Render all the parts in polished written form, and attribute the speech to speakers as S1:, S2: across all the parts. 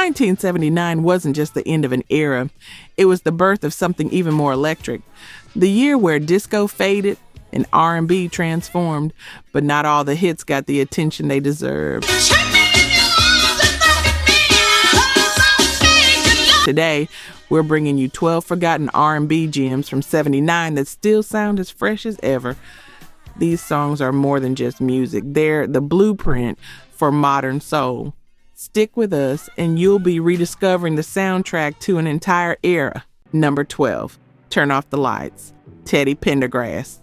S1: 1979 wasn't just the end of an era, it was the birth of something even more electric. The year where disco faded and R&B transformed, but not all the hits got the attention they deserved. Today, we're bringing you 12 forgotten R&B gems from '79 that still sound as fresh as ever. These songs are more than just music. They're the blueprint for modern soul. Stick with us and you'll be rediscovering the soundtrack to an entire era. Number 12, Turn Off the Lights, Teddy Pendergrass.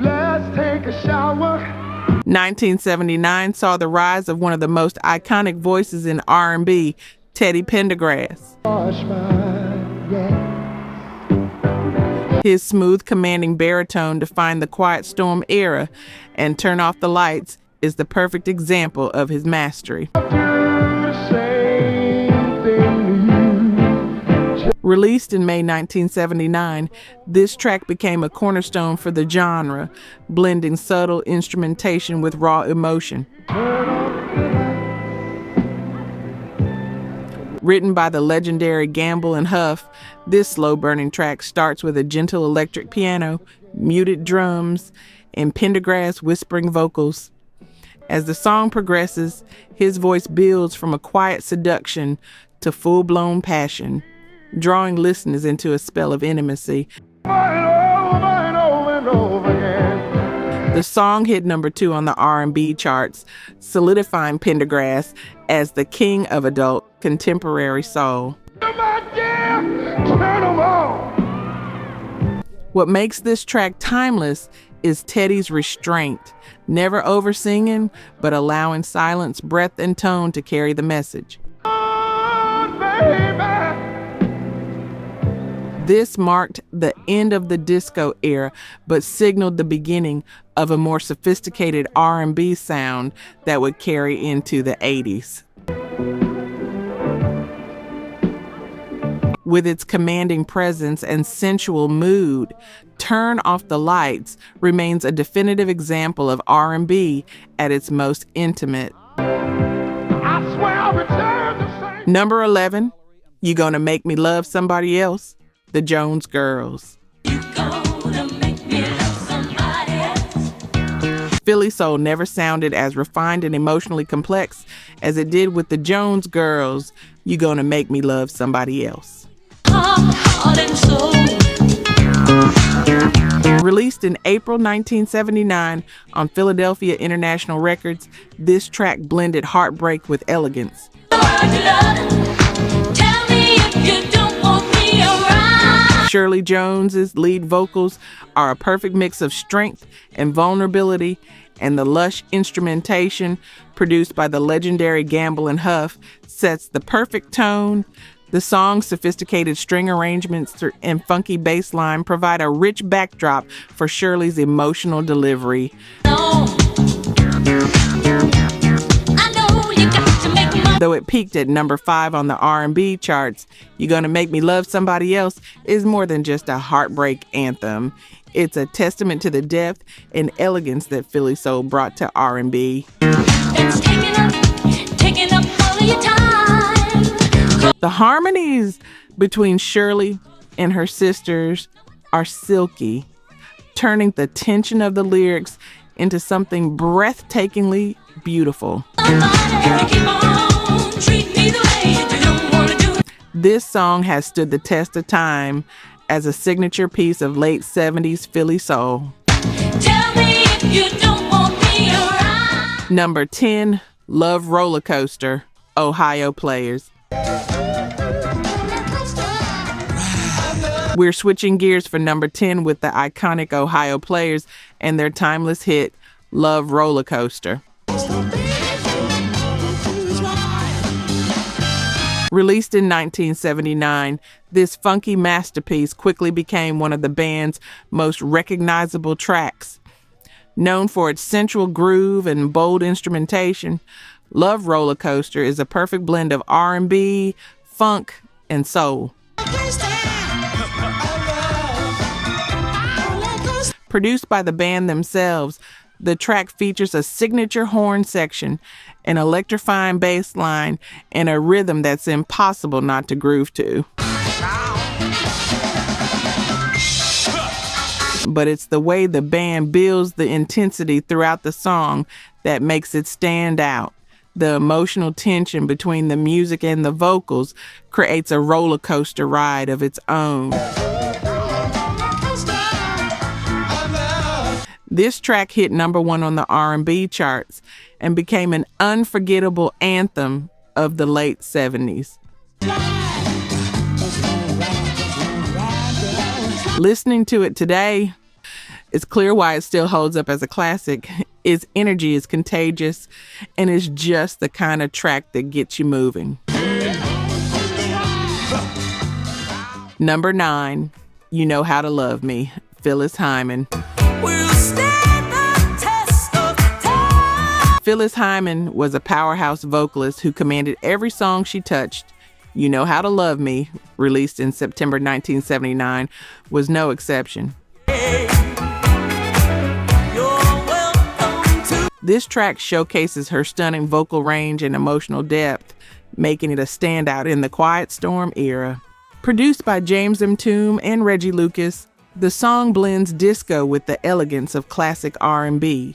S2: Let's take a shower.
S1: 1979 saw the rise of one of the most iconic voices in R&B, Teddy Pendergrass. His smooth, commanding baritone defined the Quiet Storm era, and Turn Off the Lights is the perfect example of his mastery. Released in May 1979, this track became a cornerstone for the genre, blending subtle instrumentation with raw emotion. Written by the legendary Gamble and Huff, this slow-burning track starts with a gentle electric piano, muted drums, and Pendergrass whispering vocals. As the song progresses, his voice builds from a quiet seduction to full-blown passion, drawing listeners into a spell of intimacy. The song hit number 2 on the R&B charts, solidifying Pendergrass as the king of adult contemporary soul. What makes this track timeless is Teddy's restraint, never over-singing, but allowing silence, breath, and tone to carry the message. This marked the end of the disco era, but signaled the beginning of a more sophisticated R&B sound that would carry into the 80s. With its commanding presence and sensual mood, Turn Off the Lights remains a definitive example of R&B at its most intimate. Number 11, You Gonna Make Me Love Somebody Else, The Jones Girls. Philly soul never sounded as refined and emotionally complex as it did with the Jones Girls, You Gonna Make Me Love Somebody Else. Released in April 1979 on Philadelphia International Records, this track blended heartbreak with elegance. Shirley Jones's lead vocals are a perfect mix of strength and vulnerability, and the lush instrumentation produced by the legendary Gamble and Huff sets the perfect tone. The song's sophisticated string arrangements and funky bass line provide a rich backdrop for Shirley's emotional delivery. Though it peaked at number 5 on the R&B charts, You Gonna Make Me Love Somebody Else is more than just a heartbreak anthem. It's a testament to the depth and elegance that Philly soul brought to R&B. It's taking up all of your time. The harmonies between Shirley and her sisters are silky, turning the tension of the lyrics into something breathtakingly beautiful. This song has stood the test of time as a signature piece of late 70s Philly soul. Tell me if you don't want me around. Number 10, Love Roller Coaster, Ohio Players. We're switching gears for number 10 with the iconic Ohio Players and their timeless hit, Love Roller Coaster. Released in 1979, this funky masterpiece quickly became one of the band's most recognizable tracks. Known for its sensual groove and bold instrumentation, Love Roller Coaster is a perfect blend of R&B, funk, and soul. Produced by the band themselves, The track features a signature horn section, an electrifying bass line, and a rhythm that's impossible not to groove to. But it's the way the band builds the intensity throughout the song that makes it stand out. The emotional tension between the music and the vocals creates a roller coaster ride of its own. This track hit number 1 on the R&B charts and became an unforgettable anthem of the late 70s. Listening to it today, it's clear why it still holds up as a classic. Its energy is contagious and it's just the kind of track that gets you moving. Number 9, You Know How to Love Me, Phyllis Hyman. Phyllis Hyman was a powerhouse vocalist who commanded every song she touched. You Know How to Love Me, released in September 1979, was no exception. This track showcases her stunning vocal range and emotional depth, making it a standout in the Quiet Storm era. Produced by James M. Toome and Reggie Lucas, the song blends disco with the elegance of classic R&B.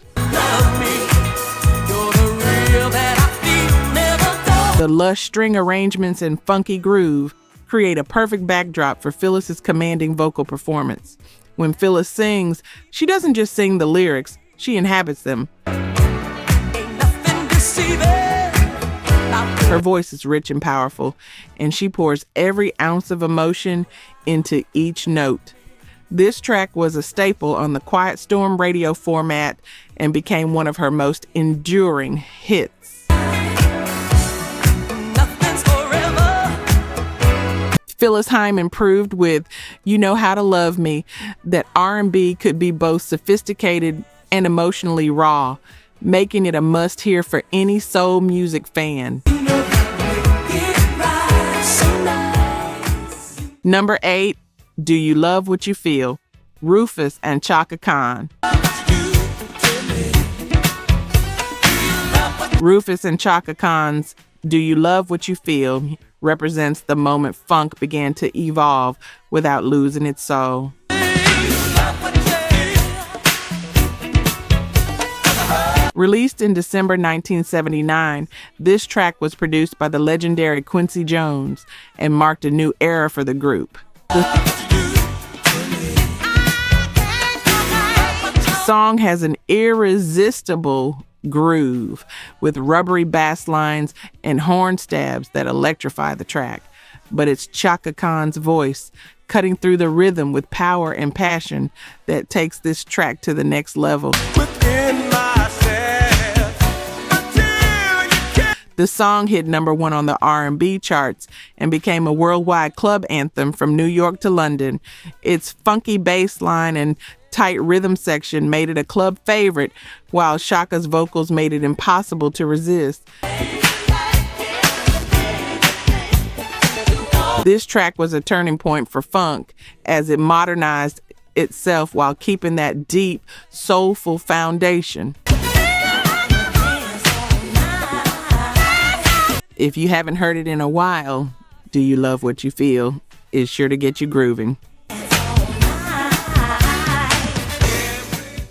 S1: The lush string arrangements and funky groove create a perfect backdrop for Phyllis's commanding vocal performance. When Phyllis sings, she doesn't just sing the lyrics, she inhabits them. Her voice is rich and powerful, and she pours every ounce of emotion into each note. This track was a staple on the Quiet Storm radio format and became one of her most enduring hits. Phyllis Hyman proved with You Know How to Love Me that R&B could be both sophisticated and emotionally raw, making it a must-hear for any soul music fan. Number 8, Do You Love What You Feel? Rufus and Chaka Khan. Rufus and Chaka Khan's Do You Love What You Feel represents the moment funk began to evolve without losing its soul. Released in December 1979, this track was produced by the legendary Quincy Jones and marked a new era for the group. The song has an irresistible groove with rubbery bass lines and horn stabs that electrify the track. But it's Chaka Khan's voice cutting through the rhythm with power and passion that takes this track to the next level. The song hit number 1 on the R&B charts and became a worldwide club anthem from New York to London. Its funky bass line and tight rhythm section made it a club favorite, while Chaka's vocals made it impossible to resist. This track was a turning point for funk as it modernized itself while keeping that deep, soulful foundation. If you haven't heard it in a while, Do You Love What You Feel is sure to get you grooving.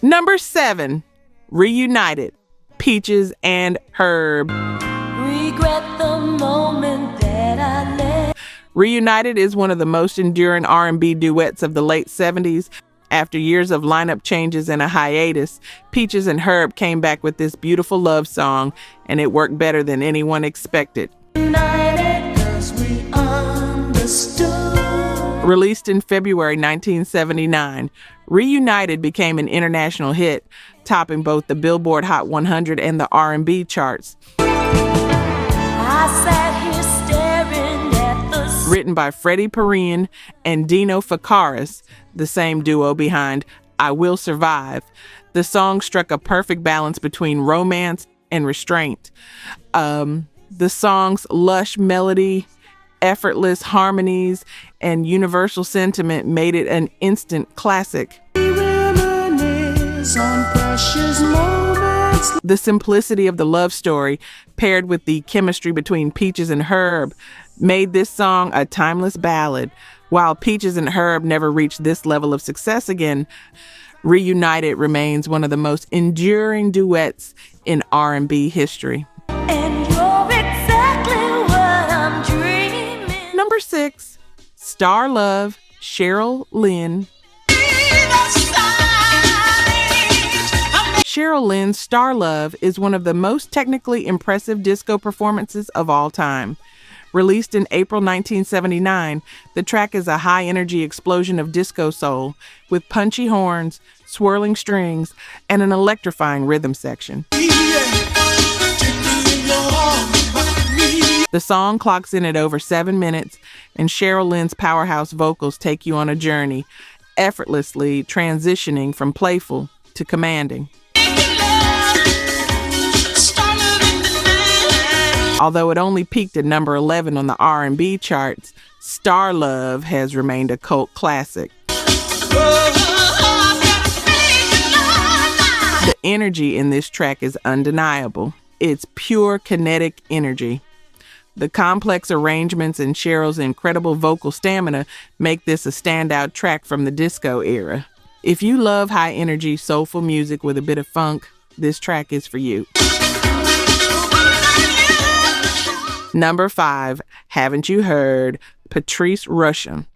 S1: Number 7, Reunited, Peaches and Herb. Regret the moment that I left. Reunited is one of the most enduring R&B duets of the late 70s. After years of lineup changes and a hiatus, Peaches and Herb came back with this beautiful love song, and it worked better than anyone expected. Released in February 1979, Reunited became an international hit, topping both the Billboard Hot 100 and the R&B charts. Written by Freddie Perrine and Dino Fakaris, the same duo behind I Will Survive, the song struck a perfect balance between romance and restraint. The song's lush melody, effortless harmonies, and universal sentiment made it an instant classic. The simplicity of the love story, paired with the chemistry between Peaches and Herb, made this song a timeless ballad. While Peaches and Herb never reached this level of success again, Reunited remains one of the most enduring duets in R&B history.
S2: And you're exactly what I'm dreaming.
S1: Number 6, Star Love, Cheryl Lynn. Cheryl Lynn's Star Love is one of the most technically impressive disco performances of all time. Released in April 1979, the track is a high-energy explosion of disco soul with punchy horns, swirling strings, and an electrifying rhythm section. The song clocks in at over 7 minutes, and Cheryl Lynn's powerhouse vocals take you on a journey, effortlessly transitioning from playful to commanding. Although it only peaked at number 11 on the R&B charts, Star Love has remained a cult classic. The energy in this track is undeniable. It's pure kinetic energy. The complex arrangements and Cheryl's incredible vocal stamina make this a standout track from the disco era. If you love high-energy, soulful music with a bit of funk, this track is for you. Number 5, Haven't You Heard? Patrice Rushen.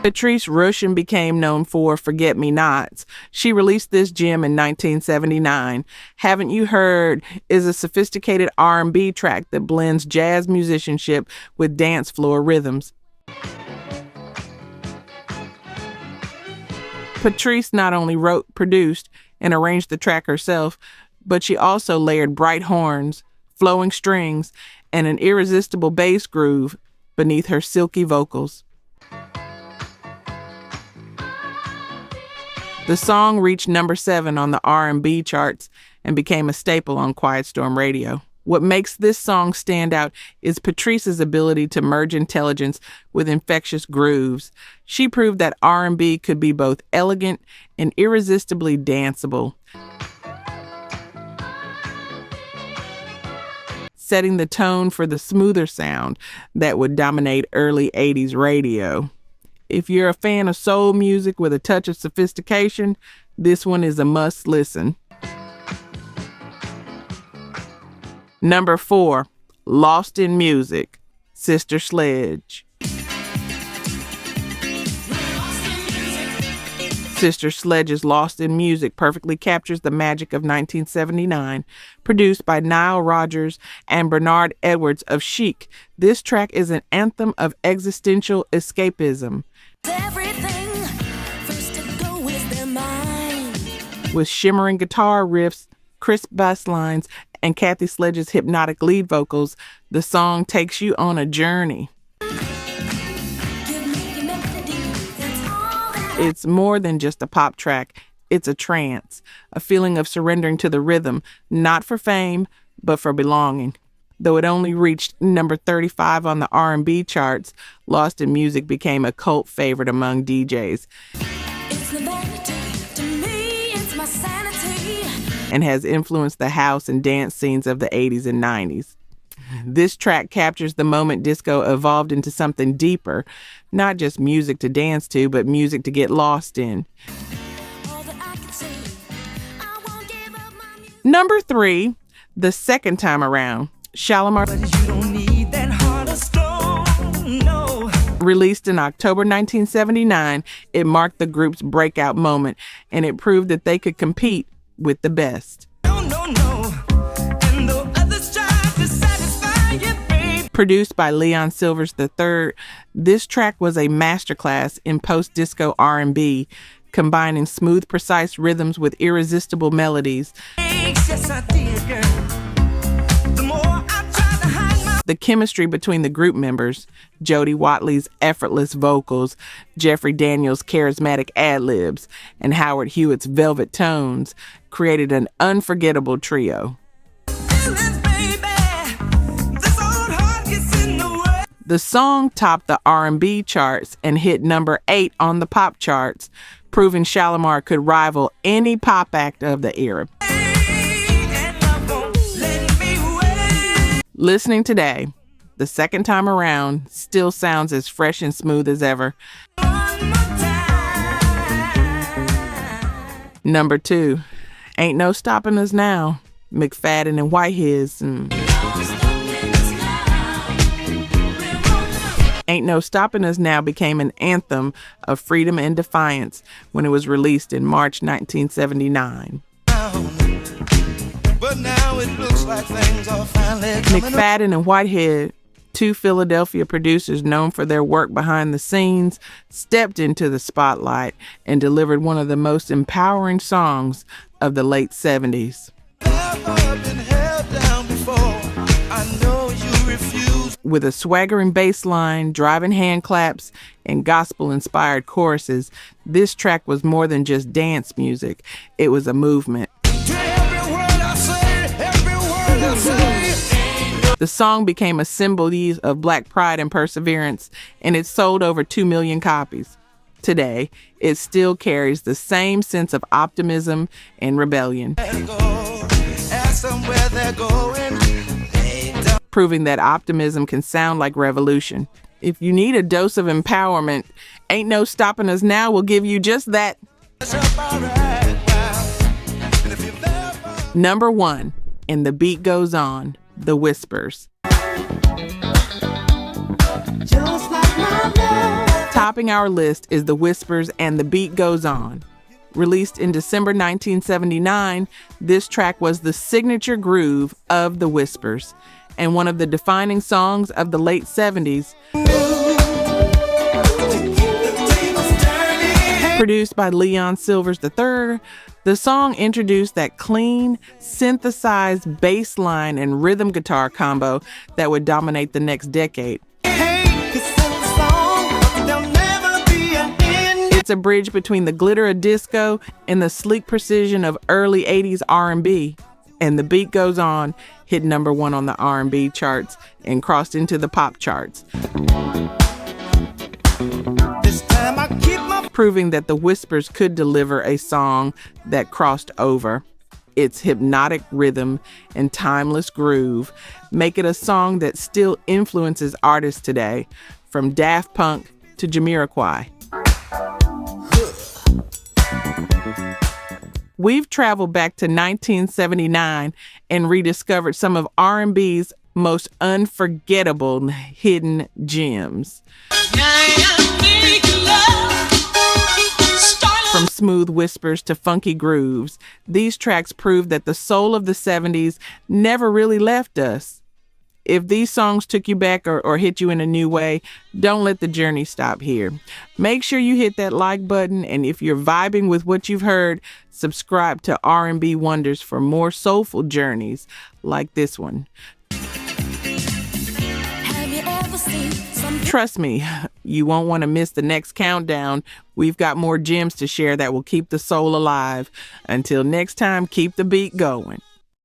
S1: Patrice Rushen became known for Forget Me Nots. She released this gem in 1979. Haven't You Heard is a sophisticated R&B track that blends jazz musicianship with dance floor rhythms. Patrice not only wrote, produced, and arranged the track herself, but she also layered bright horns, flowing strings, and an irresistible bass groove beneath her silky vocals. The song reached number 7 on the R&B charts and became a staple on Quiet Storm Radio. What makes this song stand out is Patrice's ability to merge intelligence with infectious grooves. She proved that R&B could be both elegant and irresistibly danceable, setting the tone for the smoother sound that would dominate early 80s radio. If you're a fan of soul music with a touch of sophistication, this one is a must listen. Number 4, Lost in Music, Sister Sledge. Sister Sledge's Lost in Music perfectly captures the magic of 1979. Produced by Nile Rodgers and Bernard Edwards of Chic, this track is an anthem of existential escapism. With shimmering guitar riffs, crisp bass lines, and Kathy Sledge's hypnotic lead vocals, the song takes you on a journey. It's more than just a pop track. It's a trance, a feeling of surrendering to the rhythm, not for fame, but for belonging. Though it only reached number 35 on the R&B charts, Lost in Music became a cult favorite among DJs. And has influenced the house and dance scenes of the 80s and 90s. This track captures the moment disco evolved into something deeper, not just music to dance to, but music to get lost in. Number 3, The Second Time Around, Shalimar. Released in October 1979, it marked the group's breakout moment, and it proved that they could compete with the best. Produced by Leon Silvers III, this track was a masterclass in post-disco R&B, combining smooth, precise rhythms with irresistible melodies. The chemistry between the group members, Jody Watley's effortless vocals, Jeffrey Daniels' charismatic ad-libs, and Howard Hewitt's velvet tones, created an unforgettable trio. The song topped the R&B charts and hit number 8 on the pop charts, proving Shalimar could rival any pop act of the era. Listening today, the second time around, still sounds as fresh and smooth as ever. Number 2, Ain't No Stopping Us Now, McFadden and Whitehead's. Ain't No Stopping Us Now became an anthem of freedom and defiance when it was released in March 1979. But now it looks like things are finally McFadden and Whitehead, two Philadelphia producers known for their work behind the scenes, stepped into the spotlight and delivered one of the most empowering songs of the late 70s. With a swaggering bass line, driving hand claps, and gospel-inspired choruses, this track was more than just dance music. It was a movement. The song became a symbol of Black pride and perseverance, and it sold over 2 million copies. Today, it still carries the same sense of optimism and rebellion, proving that optimism can sound like revolution. If you need a dose of empowerment, Ain't No Stopping Us Now will give you just that. Number 1, And the Beat Goes On, The Whispers. Topping our list is The Whispers and The Beat Goes On. Released in December 1979, this track was the signature groove of The Whispers and one of the defining songs of the late 70s. Produced by Leon Silvers III, the song introduced that clean, synthesized bass line and rhythm guitar combo that would dominate the next decade. It's a bridge between the glitter of disco and the sleek precision of early 80s R&B. And The Beat Goes On hit number 1 on the R&B charts and crossed into the pop charts, proving that The Whispers could deliver a song that crossed over. Its hypnotic rhythm and timeless groove make it a song that still influences artists today, from Daft Punk to Jamiroquai. We've traveled back to 1979 and rediscovered some of R&B's most unforgettable hidden gems. From smooth whispers to funky grooves, these tracks prove that the soul of the 70s never really left us. If these songs took you back or hit you in a new way, don't let the journey stop here. Make sure you hit that like button, and if you're vibing with what you've heard, subscribe to R&B Wonders for more soulful journeys like this one. Trust me, you won't want to miss the next countdown. We've got more gems to share that will keep the soul alive. Until next time, keep the beat going.